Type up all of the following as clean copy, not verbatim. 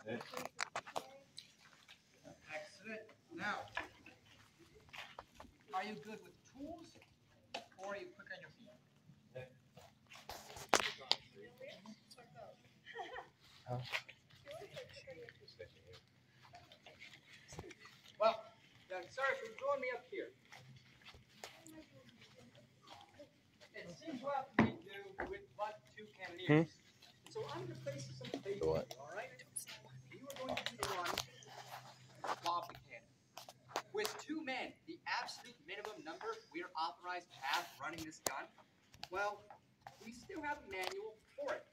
Excellent. Now, are you good with tools, or are you quick on your feet? Well, then, sir, if you join me up here. It seems to have to do with what two cannoneers. So I'm going to place some basics, all right? You are going to do the run, lob the cannon. With 2 men, the absolute minimum number we are authorized to have running this gun, well, we still have a manual for it.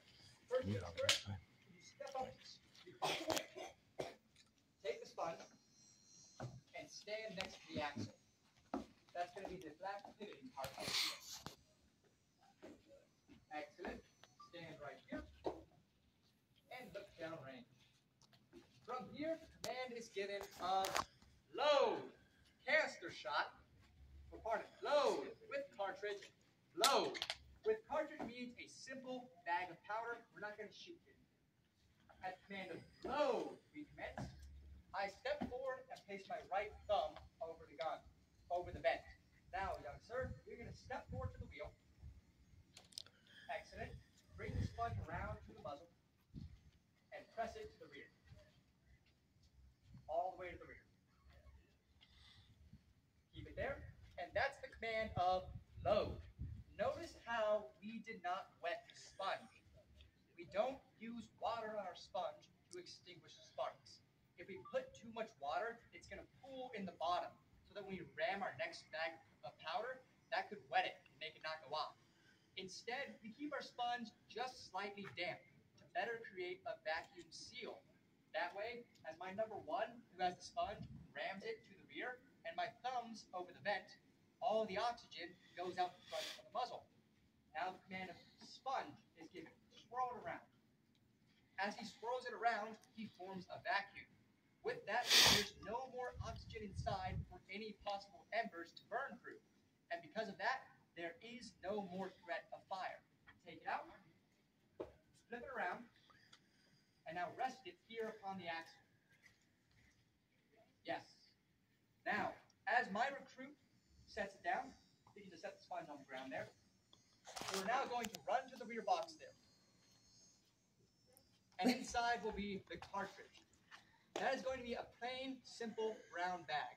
First things first, you step up, take the sponge, and stand next to the axle. That's going to be the black pivoting part of the wheel. Excellent. Stand right here and look downrange. From here, command is given of load, canister shot, load with cartridge, load. With cartridge means a simple bag of powder. We're not going to shoot it. At command of load, we commence. I step forward and place my right thumb over the gun, over the vent. Now, young sir, you're going to step forward to the wheel. Excellent. Bring the sponge around to the muzzle and press it to the rear. All the way to the rear. Keep it there. And that's the command of load. Notice how we did not wet the sponge. We don't use water on our sponge to extinguish sparks. If we put too much water, it's going to pool in the bottom, so that when we ram our next bag of powder, that could wet it and make it not go off. Instead, we keep our sponge just slightly damp to better create a vacuum seal. That way, as my number 1, who has the sponge, rams it to the rear, and my thumbs over the vent, all the oxygen goes out the front of the muzzle. Now the command of sponge is given. Swirl it around. As he swirls it around, he forms a vacuum. With that, there's no more oxygen inside for any possible embers to burn through. And because of that, there is no more threat of fire. Take it out, flip it around, and now rest it here upon the axle. Yes. Now, as my recruit sets it down, you can just set the sponge on the ground there. We're now going to run to the rear box there. And inside will be the cartridge. That is going to be a plain, simple brown bag.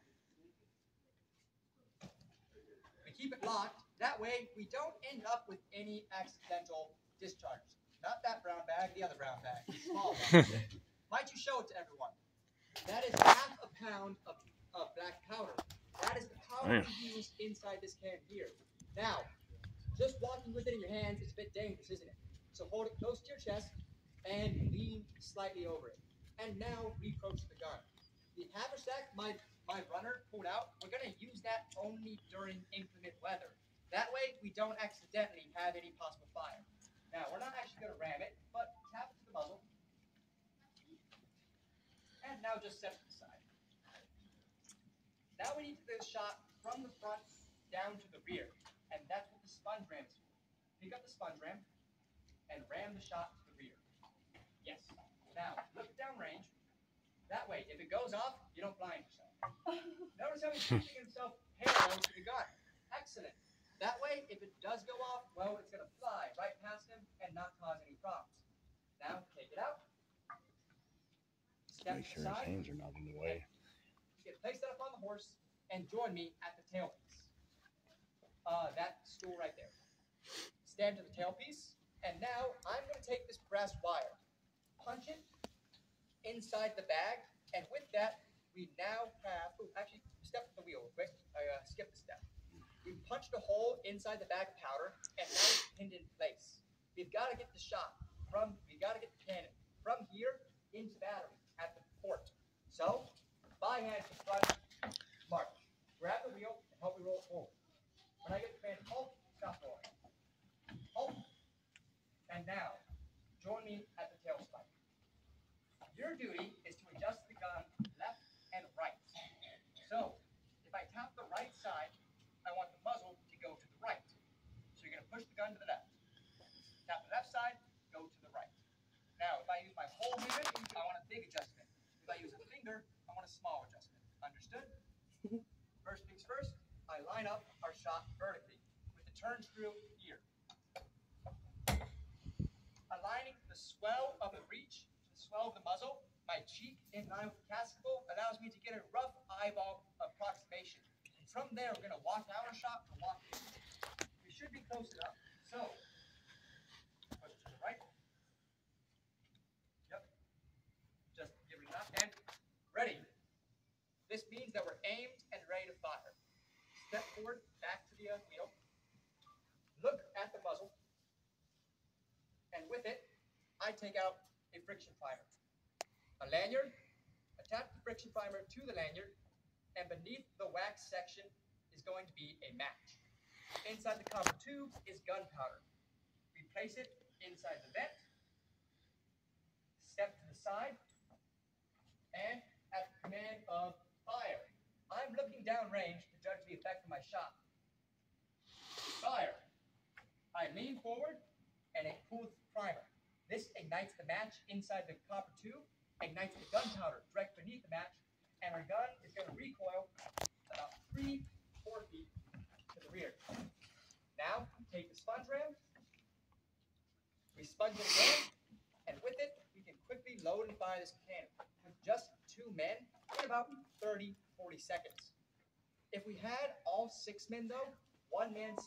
We keep it locked. That way, we don't end up with any accidental discharges. Not that brown bag, the other brown bag, the small one. Might you show it to everyone? That is half a pound of black powder. That is the powder we use inside this can here. Now, just walking with it in your hands is a bit dangerous, isn't it? So hold it close to your chest and lean slightly over it. And now reapproach the gun. The haversack my runner pulled out, we're going to use that only during inclement weather. That way, we don't accidentally have any possible fire. Now, we're not actually going to ram it, but tap it to the muzzle. And now just set it aside. Now we need to do the shot from the front down to the rear. And that's what the sponge ram is for. Pick up the sponge ram and ram the shot to the rear. Yes. Now, look downrange. That way, if it goes off, you don't blind yourself. Notice how he's keeping himself parallel to the gun. Excellent. That way, if it does go off, well, it's going to fly right past him and not cause any problems. Now, take it out. Step Make sure aside. his hands are not in the way. Place that up on the horse and join me at the tailpiece. That stool right there. Stand to the tailpiece, and now I'm going to take this brass wire, punch it inside the bag, and with that, we now have, actually, step to the wheel real quick. I skipped a step. We punched a hole inside the bag of powder, and now it's pinned in place. We've got to get the shot we've got to get the cannon from here into battery at the port. So, by hand to front, march. Grab the wheel and help me roll it forward. When I get the command halt, stop rolling. Halt. And now, join me at the tail spike. Your duty is to adjust the gun left and right. So, if I tap the right side, I want the muzzle to go to the right. So you're going to push the gun to the left. Tap the left side, go to the right. Now, if I use my whole movement, I want a big adjustment. finger, I want a small adjustment. Understood? First things first, I line up our shot vertically with the turn screw here. Aligning the swell of the breech to the swell of the muzzle, my cheek in line with the cascable allows me to get a rough eyeball approximation. And from there, we're going to walk out our shot and walk in. We should be close enough. So, push to the right. Yep. Just give it a shot. And ready. This means that we're aimed and ready to fire. Step forward, back to the wheel. Look at the muzzle. And with it, I take out a friction primer. A lanyard, attach the friction primer to the lanyard, and beneath the wax section is going to be a match. Inside the copper tube is gunpowder. We place it inside the vent, step to the side, and at the command of fire, I'm looking downrange to judge the effect of my shot. Fire. I lean forward, and it cools the primer. This ignites the match inside the copper tube, ignites the gunpowder direct beneath the match, and our gun is going to recoil about 3-4 feet to the rear. Now, take the sponge ram, we sponge it again, and with it, we can quickly load and fire this cannon with just 2 men in about 30-40 seconds. If we had all 6 men, though, 1 man